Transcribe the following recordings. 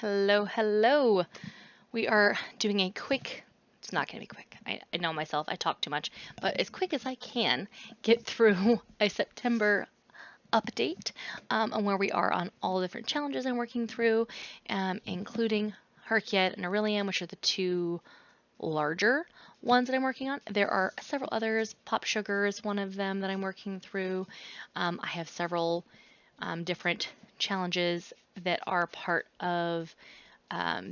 Hello, hello. We are doing a quick, it's not going to be quick. I know myself, I talk too much, but as quick as I can get through a September update on where we are on all the different challenges I'm working through, including HRCYED and Orilium, which are the two larger ones that I'm working on. There are several others. PopSugar is one of them that I'm working through. I have several different challenges that are part of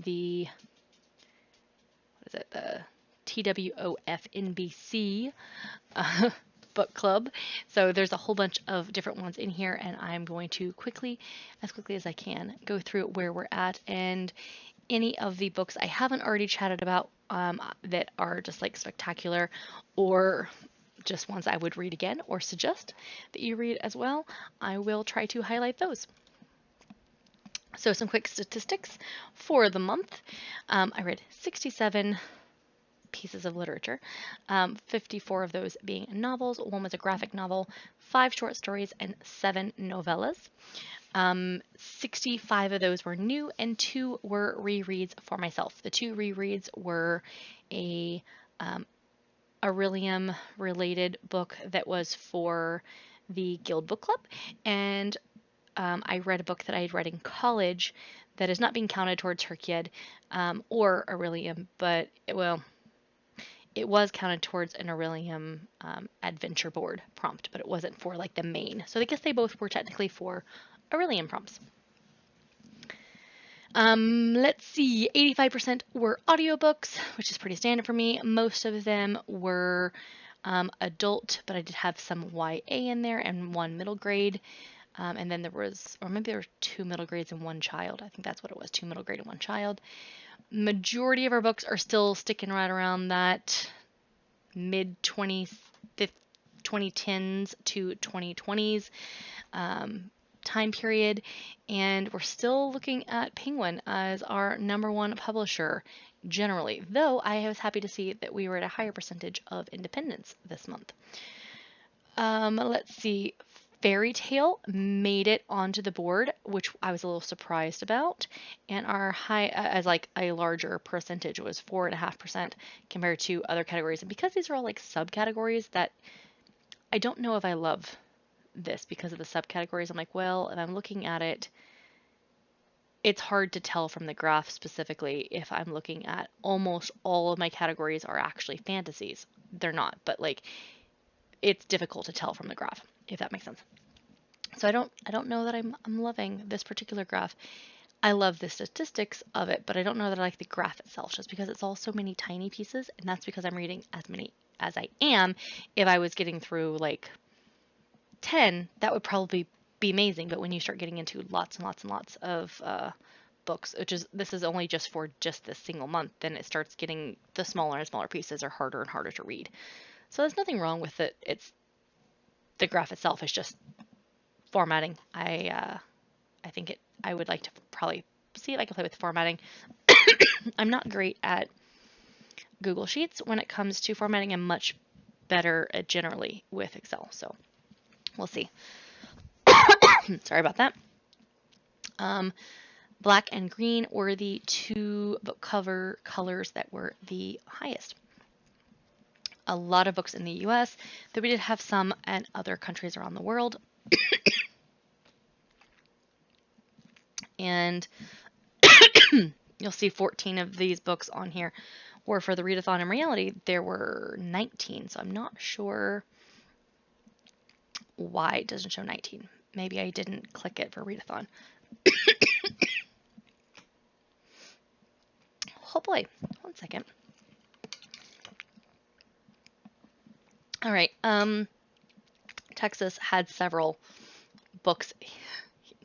the TWOFNBC book club. So there's a whole bunch of different ones in here, and I'm going to as quickly as I can, go through where we're at and any of the books I haven't already chatted about that are just like spectacular or just ones I would read again or suggest that you read as well. I will try to highlight those. So some quick statistics for the month. I read 67 pieces of literature, 54 of those being novels. One was a graphic novel, 5 short stories, and 7 novellas. 65 of those were new and 2 were rereads for myself. The 2 rereads were a Orilium related book that was for the Guild Book Club, and I read a book that I had read in college that is not being counted towards HRCYED or Orilium, but it was counted towards an Orilium adventure board prompt, but it wasn't for like the main. So I guess they both were technically for Orilium prompts. Let's see, 85% were audiobooks, which is pretty standard for me. Most of them were adult, but I did have some YA in there and 1 middle grade. And then there was, or maybe there were 2 middle grades and 1 child. I think that's what it was, 2 middle grade and 1 child. Majority of our books are still sticking right around that mid 2010s to 2020s time period. And we're still looking at Penguin as our #1 publisher generally, though I was happy to see that we were at a higher percentage of independence this month. Let's see. Fairy Tale made it onto the board, which I was a little surprised about, and our high as like a larger percentage was 4.5% compared to other categories. And because these are all like subcategories, that I don't know if I love this because of the subcategories. I'm like, well, if I'm looking at it, it's hard to tell from the graph specifically if I'm looking at almost all of my categories are actually fantasies. They're not, but like it's difficult to tell from the graph, if that makes sense. So I don't know that I'm loving this particular graph. I love the statistics of it, but I don't know that I like the graph itself, just because it's all so many tiny pieces, and that's because I'm reading as many as I am. If I was getting through like 10, that would probably be amazing, but when you start getting into lots and lots and lots of books, this is only just for just this single month, then it starts getting the smaller and smaller pieces are harder and harder to read. So there's nothing wrong with it. It's the graph itself is just formatting. I think I would like to probably see if I can play with formatting. I'm not great at Google Sheets when it comes to formatting. I'm much better at generally with Excel. So we'll see. Sorry about that. Black and green were the 2 book cover colors that were the highest. A lot of books in the US, though we did have some in other countries around the world. And you'll see 14 of these books on here were for the readathon. In reality, there were 19, so I'm not sure why it doesn't show 19. Maybe I didn't click it for readathon. Oh boy, 1 second. All right, Texas had several books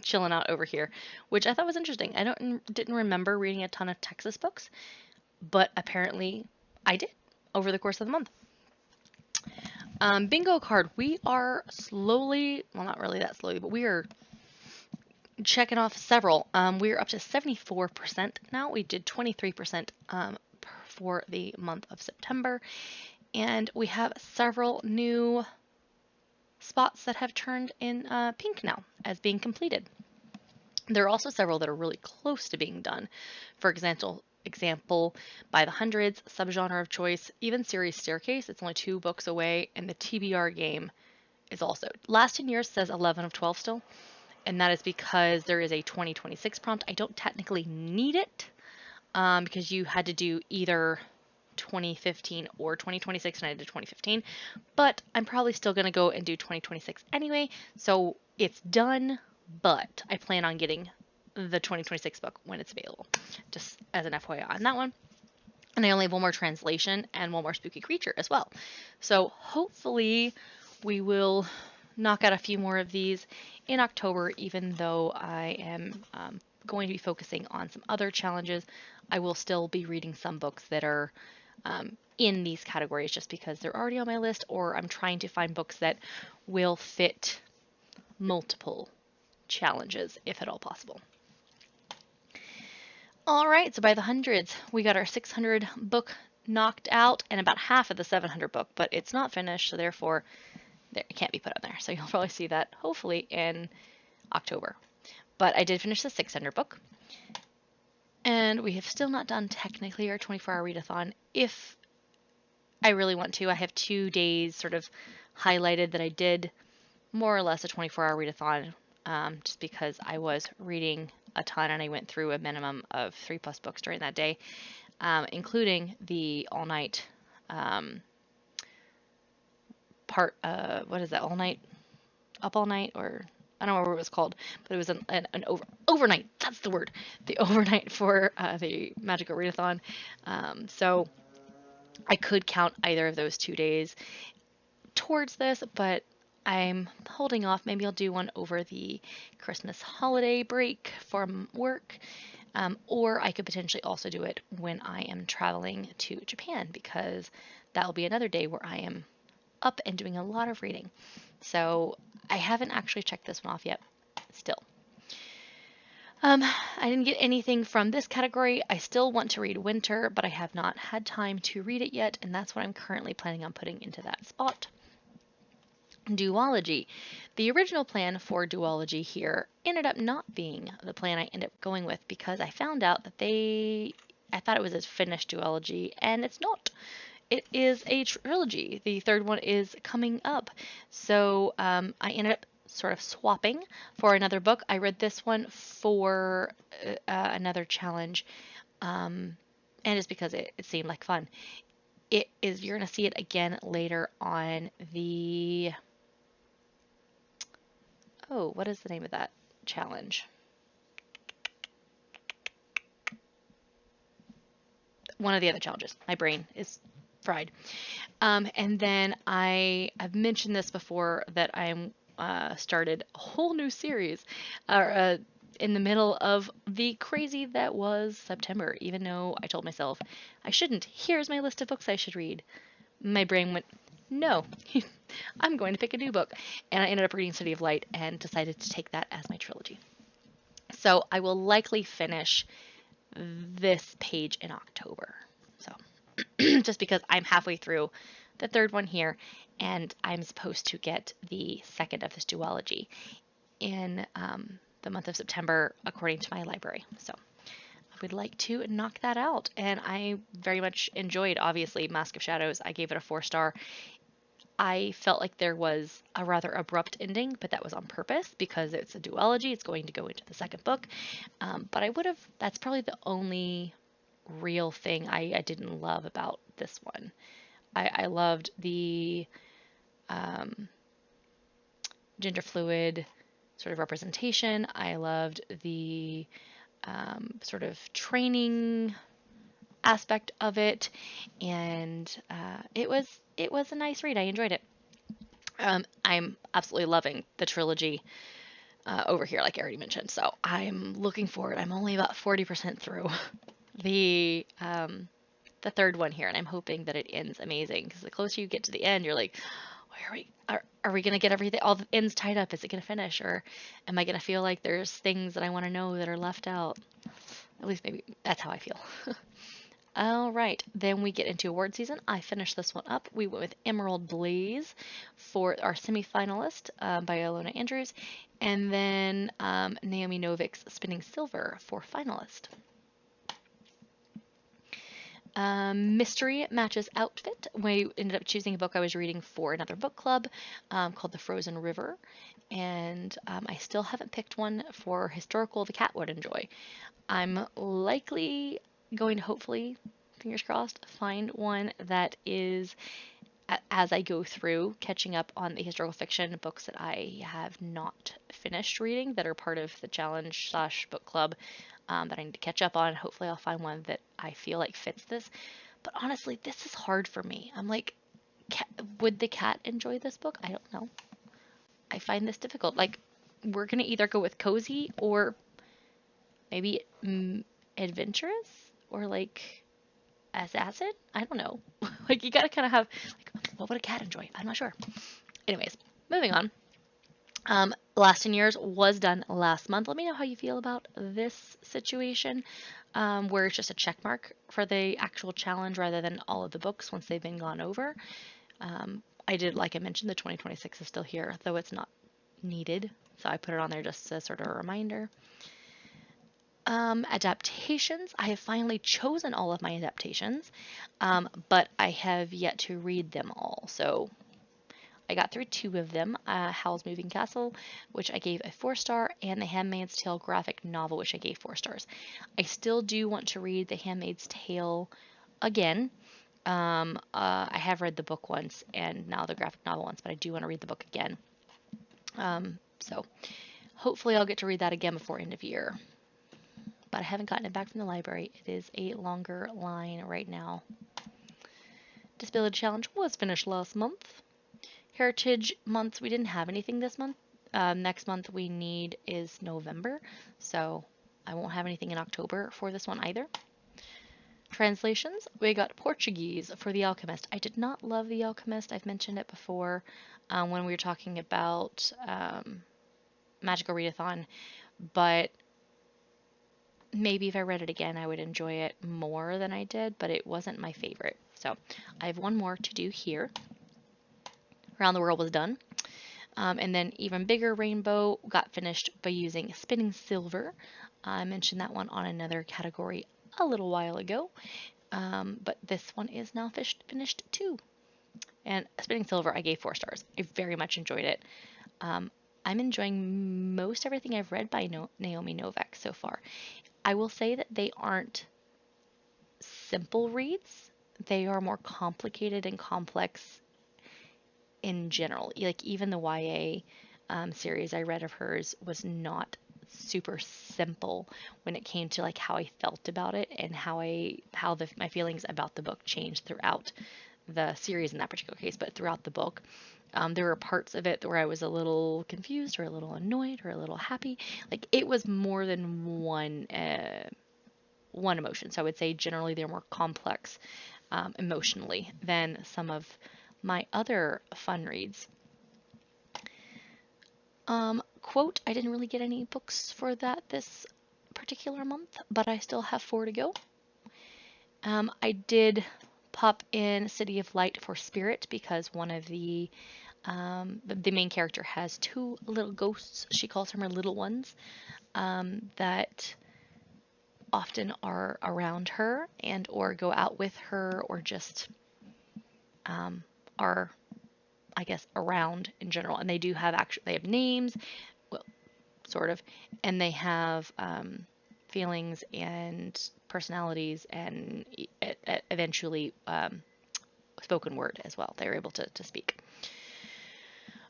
chilling out over here, which I thought was interesting. I didn't remember reading a ton of Texas books, but apparently I did over the course of the month. Bingo card. We are slowly, well, not really that slowly, but we are checking off several. We're up to 74% now. We did 23% for the month of September, and we have several new spots that have turned in pink now as being completed. There are also several that are really close to being done. For example, By the Hundreds, subgenre of choice, even series Staircase, it's only 2 books away, and the TBR game is also. Last 10 years says 11 of 12 still, and that is because there is a 2026 prompt. I don't technically need it because you had to do either 2015 or 2026, and I did 2015, but I'm probably still going to go and do 2026 anyway, so it's done, but I plan on getting the 2026 book when it's available, just as an FYI on that one. And I only have one more translation and one more spooky creature as well. So hopefully we will knock out a few more of these in October, even though I am going to be focusing on some other challenges. I will still be reading some books that are in these categories just because they're already on my list, or I'm trying to find books that will fit multiple challenges, if at all possible. All right, so by the hundreds, we got our 600 book knocked out and about half of the 700 book, but it's not finished, so therefore it can't be put on there. So you'll probably see that hopefully in October. But I did finish the 600 book, and we have still not done technically our 24-hour readathon. If I really want to, I have 2 days sort of highlighted that I did more or less a 24-hour readathon, just because I was reading a ton and I went through a minimum of 3+ books during that day, including the all-night part. What is that? All night, up all night, or I don't know what it was called, but it was an overnight. That's the word. The overnight for the Magical Readathon. So I could count either of those 2 days towards this, but I'm holding off. Maybe I'll do one over the Christmas holiday break from work, or I could potentially also do it when I am traveling to Japan, because that will be another day where I am up and doing a lot of reading. So I haven't actually checked this one off yet still. I didn't get anything from this category. I still want to read Winter, but I have not had time to read it yet, and that's what I'm currently planning on putting into that spot. Duology. The original plan for duology here ended up not being the plan I ended up going with, because I found out that I thought it was a finished duology, and it's not. It is a trilogy. The third one is coming up. So I ended up sort of swapping for another book. I read this one for another challenge, and it's because it seemed like fun. It is, you're going to see it again later on the, oh, what is the name of that challenge? One of the other challenges. My brain is fried. And then I've mentioned this before, that I'm started a whole new series in the middle of the crazy that was September, even though I told myself I shouldn't. Here's my list of books I should read. My brain went, no, I'm going to pick a new book. And I ended up reading City of Light and decided to take that as my trilogy. So I will likely finish this page in October. So just because I'm halfway through the third one here, and I'm supposed to get the second of this duology in the month of September, according to my library. So I would like to knock that out, and I very much enjoyed, obviously, Mask of Shadows. I gave it a 4-star. I felt like there was a rather abrupt ending, but that was on purpose because it's a duology. It's going to go into the second book. But that's probably the only real thing I didn't love about this one. I loved the gender fluid sort of representation. I loved the sort of training aspect of it, and it was a nice read. I enjoyed it. I'm absolutely loving the trilogy over here, like I already mentioned. So I'm looking forward. I'm only about 40% through the third one here, and I'm hoping that it ends amazing, because the closer you get to the end, you're like, are we going to get everything, all the ends tied up? Is it going to finish, or am I going to feel like there's things that I want to know that are left out? At least maybe that's how I feel. All right, then we get into award season. I finished this one up. We went with Emerald Blaze for our semifinalist by Alona Andrews, and then Naomi Novik's Spinning Silver for finalist. Mystery Matches Outfit. We ended up choosing a book I was reading for another book club called The Frozen River, and I still haven't picked one for historical the cat would enjoy. I'm likely going to hopefully, fingers crossed, find one that is, as I go through, catching up on the historical fiction books that I have not finished reading that are part of the challenge / book club that I need to catch up on. Hopefully I'll find one that I feel like fits this. But honestly, this is hard for me. I'm like, would the cat enjoy this book? I don't know. I find this difficult. Like, we're going to either go with cozy or maybe adventurous or like assassin. I don't know. Like, you gotta kind of have like, what would a cat enjoy? I'm not sure. Anyways, moving on. Last in Years was done last month. Let me know how you feel about this situation, where it's just a check mark for the actual challenge rather than all of the books once they've been gone over. I did, like I mentioned, the 2026 is still here, though it's not needed, so I put it on there just as sort of a reminder. Adaptations. I have finally chosen all of my adaptations, but I have yet to read them all. So I got through 2 of them, Howl's Moving Castle, which I gave a 4-star, and The Handmaid's Tale graphic novel, which I gave 4 stars. I still do want to read The Handmaid's Tale again. I have read the book once and now the graphic novel once, but I do want to read the book again. So hopefully I'll get to read that again before end of year. But I haven't gotten it back from the library. It is a longer line right now. Disability Challenge was finished last month. Heritage months, we didn't have anything this month. Next month we need is November, so I won't have anything in October for this one either. Translations, we got Portuguese for The Alchemist. I did not love The Alchemist. I've mentioned it before when we were talking about Magical Readathon, but maybe if I read it again, I would enjoy it more than I did, but it wasn't my favorite. So I have one more to do here. Around the World was done. And then Even Bigger Rainbow got finished by using Spinning Silver. I mentioned that one on another category a little while ago, but this one is now finished too. And Spinning Silver I gave 4 stars. I very much enjoyed it. I'm enjoying most everything I've read by Naomi Novik so far. I will say that they aren't simple reads. They are more complicated and complex in general. Like even the YA series I read of hers was not super simple when it came to like how I felt about it and how my feelings about the book changed throughout the series in that particular case, but throughout the book. There were parts of it where I was a little confused or a little annoyed or a little happy. Like it was more than one emotion. So I would say generally they're more complex emotionally than some of my other fun reads. Quote, I didn't really get any books for that this particular month, but I still have 4 to go. I did pop in City of Light for Spirit because one of the main character has 2 little ghosts. She calls them her little ones that often are around her and or go out with her or just are, I guess, around in general. And they do have they have names, well, sort of, and they have feelings and personalities and eventually spoken word as well. They're able to speak.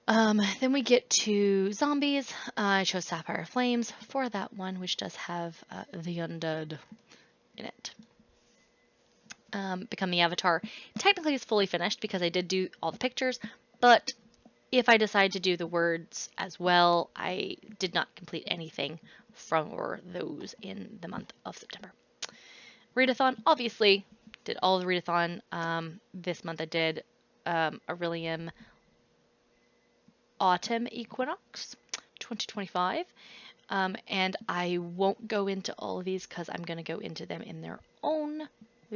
Then we get to zombies. I chose Sapphire Flames for that one, which does have the undead in it. Become the Avatar. Technically it's fully finished because I did do all the pictures, but if I decide to do the words as well, I did not complete anything from those in the month of September. Readathon, obviously, did all the Readathon. This month I did Orilium Autumn Equinox 2025. And I won't go into all of these because I'm going to go into them in their own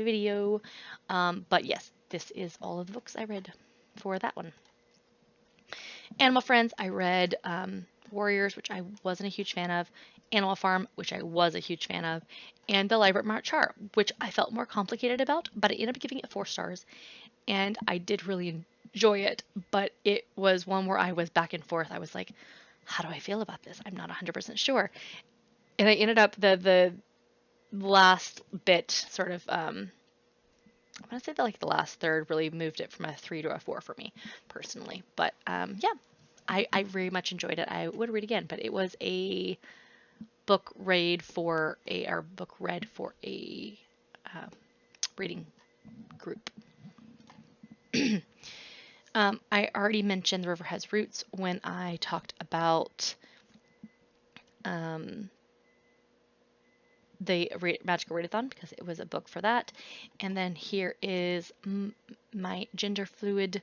video. But yes, this is all of the books I read for that one. Animal Friends, I read Warriors, which I wasn't a huge fan of, Animal Farm, which I was a huge fan of, and The Library Marchar, which I felt more complicated about, but I ended up giving it 4 stars, and I did really enjoy it, but it was one where I was back and forth. I was like, how do I feel about this? I'm not 100% sure. And I ended up, the last bit sort of, I'm going to say that like the last third really moved it from a 3 to a 4 for me personally. But yeah, I very much enjoyed it. I would read again, but it was a book read for a reading group. I already mentioned The River Has Roots when I talked about the Magical Readathon, because it was a book for that. And then here is my gender fluid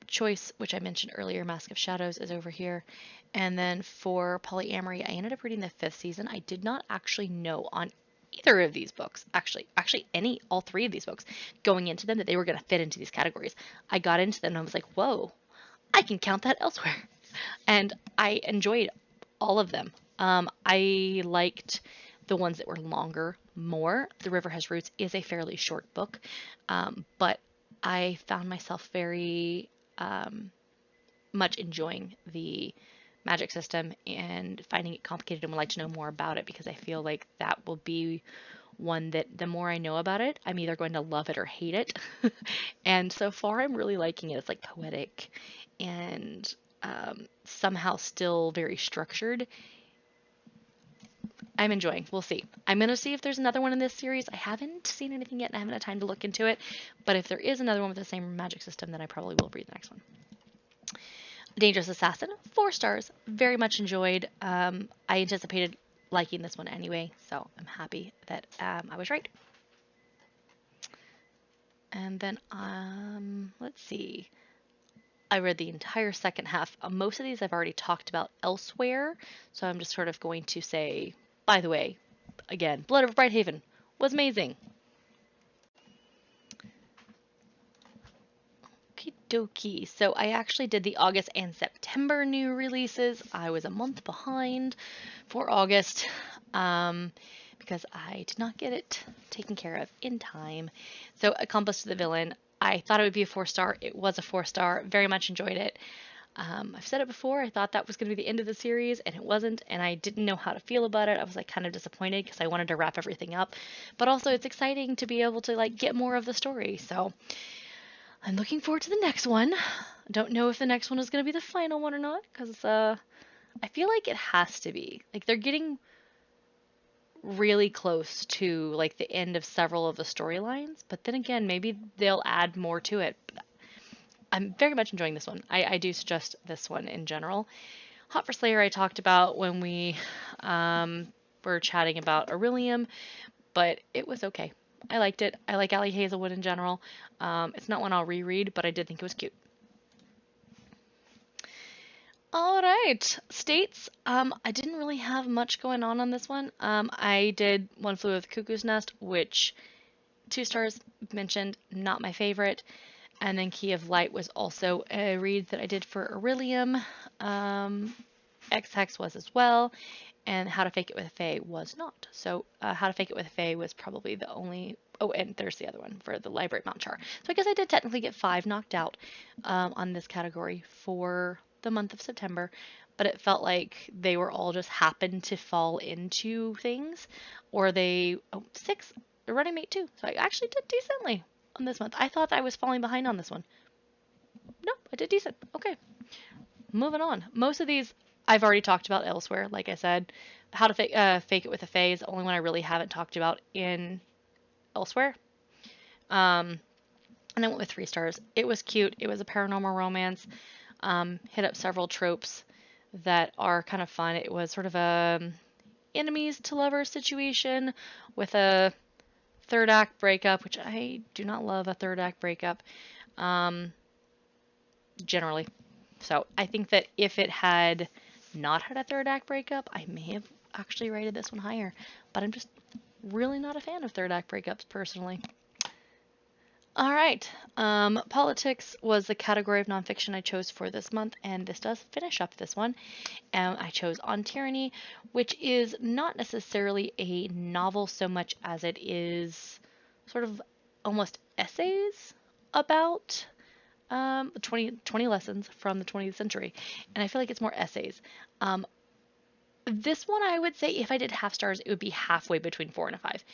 choice, which I mentioned earlier. Mask of Shadows is over here. And then for polyamory, I ended up reading the 5th season. I did not actually know on either of these books, actually all 3 of these books, going into them, that they were going to fit into these categories. I got into them and I was like, whoa, I can count that elsewhere. And I enjoyed all of them. I liked the ones that were longer more. The River Has Roots is a fairly short book, but I found myself very much enjoying the magic system and finding it complicated, and would like to know more about it, because I feel like that will be one that the more I know about it, I'm either going to love it or hate it. And so far I'm really liking it. It's like poetic and somehow still very structured. I'm enjoying. We'll see. I'm going to see if there's another one in this series. I haven't seen anything yet and I haven't had time to look into it. But if there is another one with the same magic system, then I probably will read the next one. Dangerous Assassin, 4 stars. Very much enjoyed. I anticipated liking this one anyway, so I'm happy that I was right. And then, let's see. I read the entire second half. Most of these I've already talked about elsewhere, so I'm just sort of going to say, by the way, again, Blood of Brighthaven was amazing. Okie dokie. So I actually did the August and September new releases. I was a month behind for August because I did not get it taken care of in time. So Accomplice to the Villain, I thought it would be a 4-star. It was a 4-star. Very much enjoyed it. I've said it before, I thought that was going to be the end of the series, and it wasn't, and I didn't know how to feel about it. I was like kind of disappointed because I wanted to wrap everything up, but also it's exciting to be able to like get more of the story. So I'm looking forward to the next one. I don't know if the next one is going to be the final one or not, because I feel like it has to be. Like they're getting really close to like the end of several of the storylines, but then again, maybe they'll add more to it. I'm very much enjoying this one. I do suggest this one in general. Hot for Slayer I talked about when we were chatting about Orilium, but it was okay. I liked it. I like Allie Hazelwood in general. It's not one I'll reread, but I did think it was cute. All right, States. I didn't really have much going on this one. I did One Flew Over the Cuckoo's Nest, which 2 stars mentioned, not my favorite. And then Key of Light was also a read that I did for Orilium. X-Hex was as well. And How to Fake It with a Fae was not. So How to Fake It with a Fae was probably the only... Oh, and there's the other one for the Library Marchar. So I guess I did technically get 5 knocked out on this category for the month of September. But it felt like they were all just happened to fall into things. Or they... Oh, 6. The Running Mate too. So I actually did decently on this month. I thought I was falling behind on this one. No, I did decent. Okay. Moving on. Most of these I've already talked about elsewhere. Like I said, How to Fake It with a Fae is the only one I really haven't talked about in elsewhere. And I went with 3 stars. It was cute. It was a paranormal romance. Hit up several tropes that are kind of fun. It was sort of a enemies to lovers situation with a 3rd act breakup, which I do not love a 3rd act breakup, generally. So I think that if it had not had a 3rd act breakup, I may have actually rated this one higher, but I'm just really not a fan of third act breakups personally. All right. Politics was the category of nonfiction I chose for this month, and this does finish up this one. I chose On Tyranny, which is not necessarily a novel so much as it is sort of almost essays about 20 lessons from the 20th century. And I feel like it's more essays. This one, I would say if I did half stars, it would be halfway between 4 and a 5.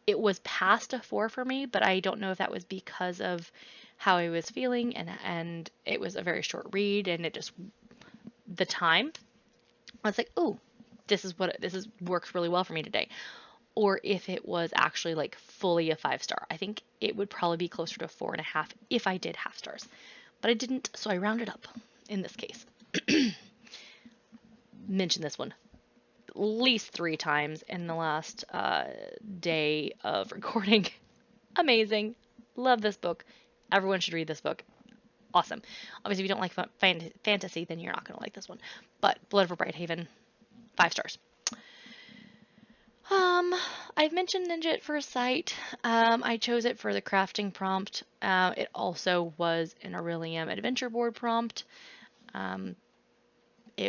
It was past a 4 for me, but I don't know if that was because of how I was feeling, and it was a very short read, and it just, the time, I was like, ooh, this works really well for me today. Or if it was actually like fully a 5-star. I think it would probably be closer to 4.5 if I did half stars. But I didn't, so I rounded up in this case. Mention this one at least 3 times in the last day of recording. Amazing. Love this book. Everyone should read this book. Awesome. Obviously, if you don't like fantasy, then you're not going to like this one. But Blood of Brighthaven, 5 stars. I've mentioned Ninja at First Sight. I chose it for the crafting prompt. It also was an Orilium adventure board prompt. It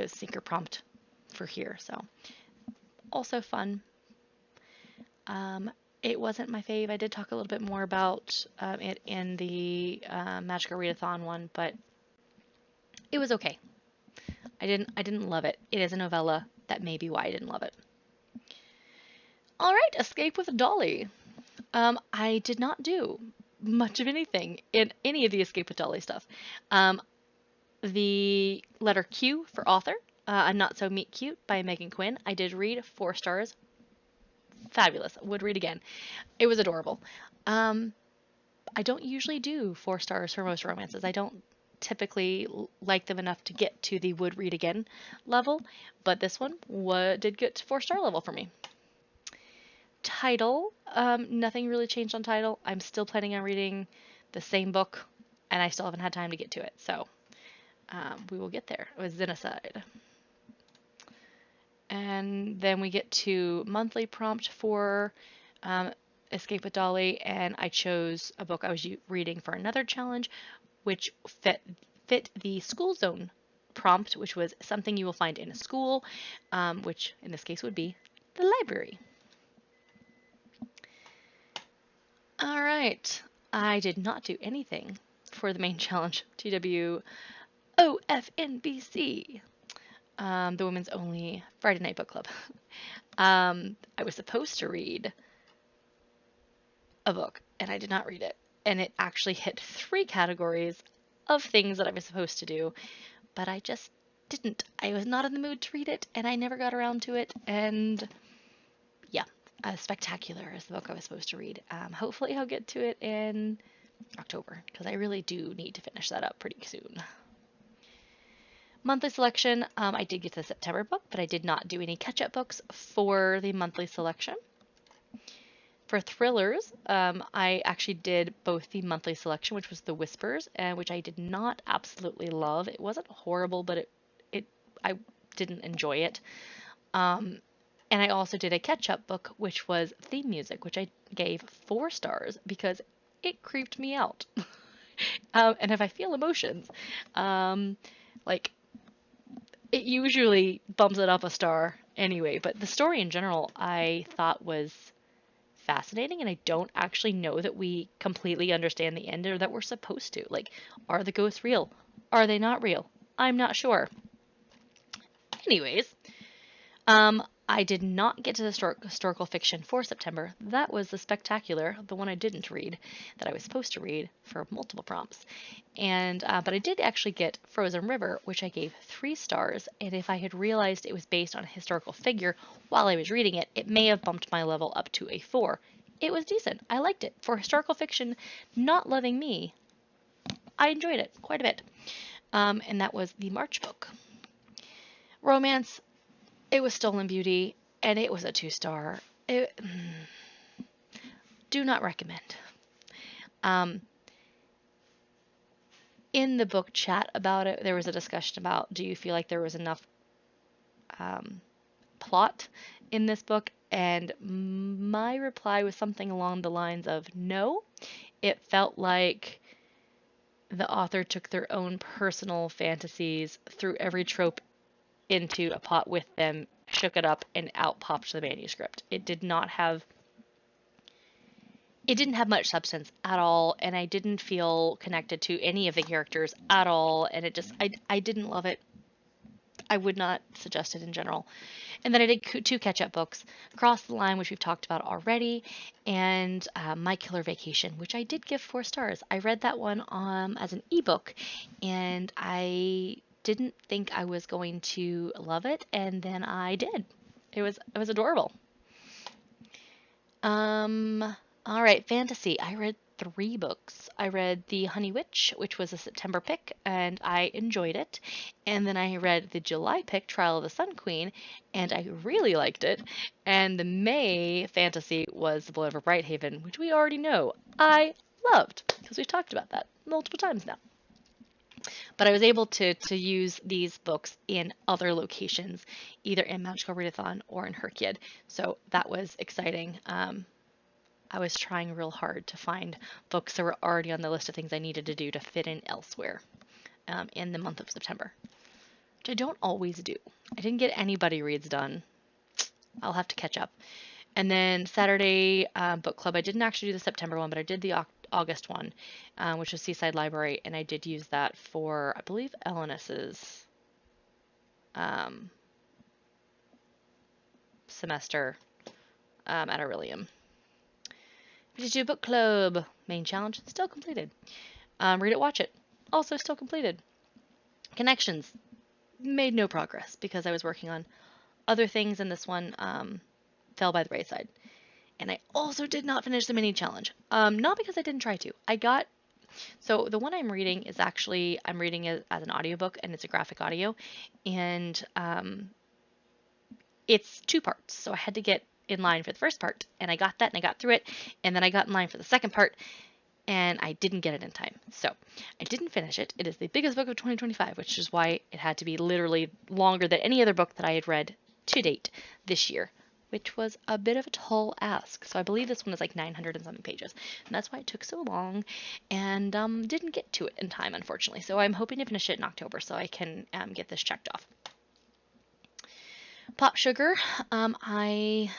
was Thinker prompt for here, so also fun. It wasn't my fave. I did talk a little bit more about it in the Magical Readathon one, but it was okay. I didn't love it. It is a novella. That may be why I didn't love it. All right, Escape with Dolly. I did not do much of anything in any of the Escape with Dolly stuff. The letter Q for author, A Not So Meet Cute by Megan Quinn. I did read, 4 stars. Fabulous. Would read again. It was adorable. I don't usually do 4 stars for most romances. I don't typically like them enough to get to the would read again level, but this one did get to 4-star level for me. Title, nothing really changed on title. I'm still planning on reading the same book, and I still haven't had time to get to it, so we will get there. It was Xenocide. And then we get to monthly prompt for Escape with Dolly, and I chose a book I was reading for another challenge, which fit the school zone prompt, which was something you will find in a school, which in this case would be the library. All right, I did not do anything for the main challenge, TWOFNBC, the women's only Friday night book club. I was supposed to read a book, and I did not read it. And it actually hit 3 categories of things that I was supposed to do, but I just didn't. I was not in the mood to read it, and I never got around to it, and yeah. Spectacular is the book I was supposed to read. Hopefully I'll get to it in October, because I really do need to finish that up pretty soon. Monthly selection, I did get to the September book, but I did not do any catch-up books for the monthly selection. For thrillers, I actually did both the monthly selection, which was The Whispers, which I did not absolutely love. It wasn't horrible, but I didn't enjoy it. And I also did a catch-up book, which was Theme Music, which I gave 4 stars because it creeped me out. And if I feel emotions, like, it usually bumps it up a star anyway. But the story in general, I thought was fascinating, and I don't actually know that we completely understand the end or that we're supposed to. Like, are the ghosts real? Are they not real? I'm not sure. Anyways, I did not get to the historical fiction for September. That was the Spectacular, the one I didn't read, that I was supposed to read for multiple prompts. And but I did actually get Frozen River, which I gave 3 stars. And if I had realized it was based on a historical figure while I was reading it, it may have bumped my level up to a 4. It was decent. I liked it. For historical fiction, not loving me, I enjoyed it quite a bit. And that was the March book. Romance, it was Stolen Beauty, and it was a 2-star. Do not recommend. In the book chat about it, there was a discussion about, do you feel like there was enough plot in this book? And my reply was something along the lines of no. It felt like the author took their own personal fantasies, threw every trope into a pot with them, shook it up, and out popped the manuscript. It didn't have much substance at all, and I didn't feel connected to any of the characters at all, and I didn't love it. I would not suggest it in general. And then I did two catch-up books, Cross the Line, which we've talked about already, and My Killer Vacation, which I did give 4 stars. I read that one as an ebook, and I didn't think I was going to love it, and then I did. It was adorable. All right, fantasy. I read 3 books. I read The Honey Witch, which was a September pick, and I enjoyed it. And then I read the July pick, Trial of the Sun Queen, and I really liked it. And the May fantasy was The Blood of Brighthaven, which we already know I loved, because we've talked about that multiple times now. But I was able to use these books in other locations, either in Magical Readathon or in HRCYED. So that was exciting. I was trying real hard to find books that were already on the list of things I needed to do to fit in elsewhere in the month of September, which I don't always do. I didn't get anybody reads done. I'll have to catch up. And then Saturday book club, I didn't actually do the September one, but I did the August one, which was Seaside Library, and I did use that for, I believe, Elenis's semester at Orilium. 52 book club, main challenge, still completed. Read it, watch it, also still completed. Connections, made no progress because I was working on other things, and this one fell by the wayside. And I also did not finish the mini challenge. Not because I didn't try to. So the one I'm reading is actually, I'm reading it as an audiobook, and it's a graphic audio, and it's 2 parts. So I had to get in line for the first part, and I got that, and I got through it, and then I got in line for the second part, and I didn't get it in time. So I didn't finish it. It is the biggest book of 2025, which is why it had to be literally longer than any other book that I had read to date this year, which was a bit of a tall ask. So I believe this one is like 900 and something pages, and that's why it took so long, and didn't get to it in time, unfortunately. So I'm hoping to finish it in October so I can get this checked off. PopSugar, I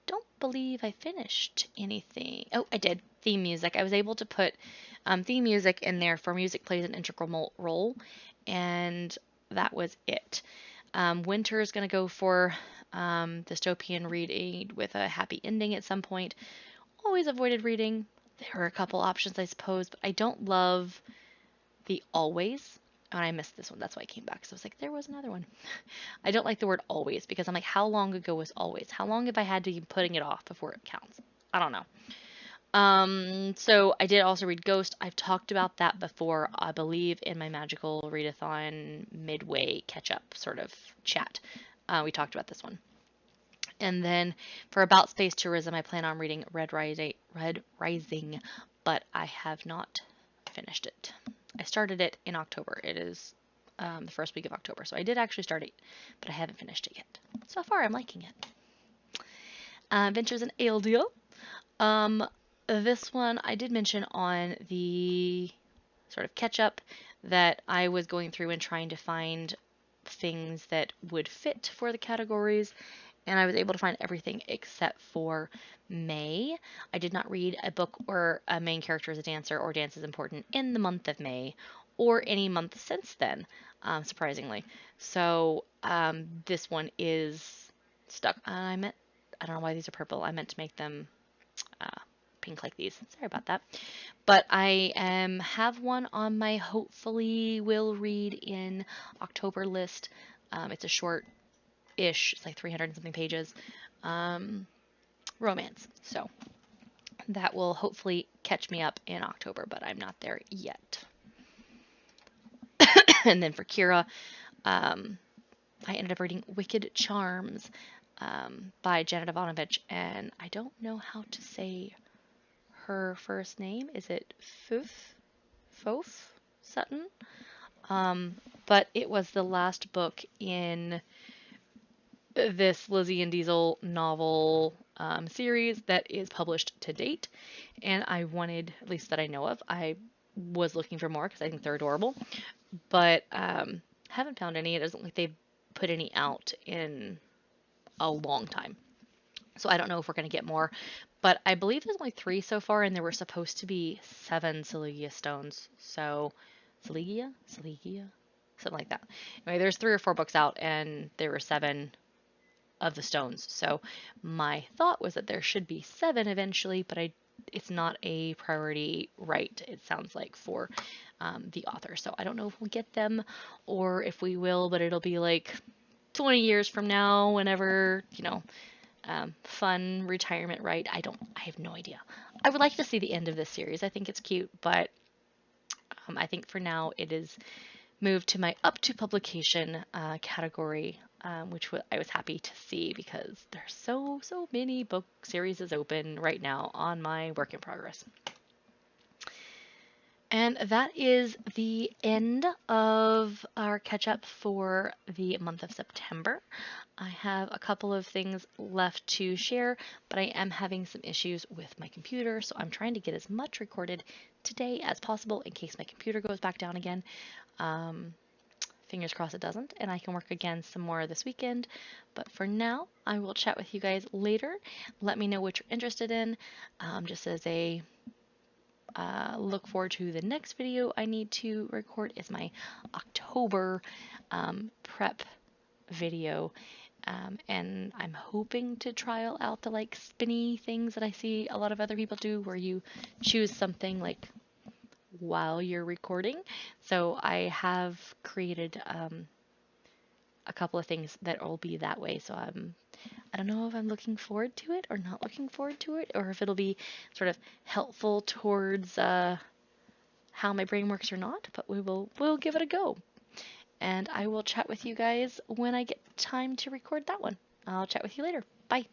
don't believe I finished anything. Oh, I did. Theme music. I was able to put theme music in there for Music Plays an Integral Role, and that was it. Winter is going to go for dystopian reading with a happy ending at some point. Always avoided reading. There are a couple options, I suppose, but I don't love the always. And I missed this one. That's why I came back. So I was like, there was another one. I don't like the word always because I'm like, how long ago was always? How long have I had to keep putting it off before it counts? I don't know. So I did also read Ghost. I've talked about that before, I believe, in my Magical Readathon midway catch-up sort of chat. We talked about this one. And then for About Space Tourism, I plan on reading Red Rising, but I have not finished it. I started it in October. It is the first week of October, so I did actually start it, but I haven't finished it yet. So far, I'm liking it. Adventures in Aeldil. This one I did mention on the sort of catch-up that I was going through and trying to find things that would fit for the categories, and I was able to find everything except for May. I did not read a book or a main character as a dancer or Dance is Important in the month of May or any month since then, surprisingly. So this one is stuck. I don't know why these are purple. I meant to make them pink like these. Sorry about that. But I have one on my hopefully will read in October list. It's a short-ish, it's like 300 and something pages, romance. So that will hopefully catch me up in October, but I'm not there yet. And then for Kira, I ended up reading Wicked Charms by Janet Ivanovich, and I don't know how to say her first name. Is it Fof Sutton? But it was the last book in this Lizzie and Diesel novel series that is published to date, and I wanted, at least that I know of, I was looking for more because I think they're adorable, but haven't found any. It doesn't look like they've put any out in a long time. So I don't know if we're going to get more, but I believe there's only 3 so far, and there were supposed to be 7 Saligia stones. So, Saligia, something like that. Anyway, there's 3 or 4 books out, and there were 7 of the stones. So my thought was that there should be 7 eventually, but it's not a priority right, it sounds like, for the author. So I don't know if we'll get them or if we will, but it'll be like 20 years from now, whenever, fun retirement right. I have no idea. I would like to see the end of this series. I think it's cute, but I think for now it is moved to my up to publication category, which I was happy to see because there's so many book series open right now on my work in progress. And that is the end of our catch up for the month of September. I have a couple of things left to share, but I am having some issues with my computer, so I'm trying to get as much recorded today as possible in case my computer goes back down again. Fingers crossed it doesn't, and I can work again some more this weekend. But for now, I will chat with you guys later. Let me know what you're interested in. Just as a look forward to the next video I need to record is my October prep video. And I'm hoping to trial out the like spinny things that I see a lot of other people do, where you choose something like while you're recording. So I have created a couple of things that will be that way. So I don't know if I'm looking forward to it or not looking forward to it, or if it'll be sort of helpful towards how my brain works or not, but we'll give it a go. And I will chat with you guys when I get time to record that one. I'll chat with you later. Bye.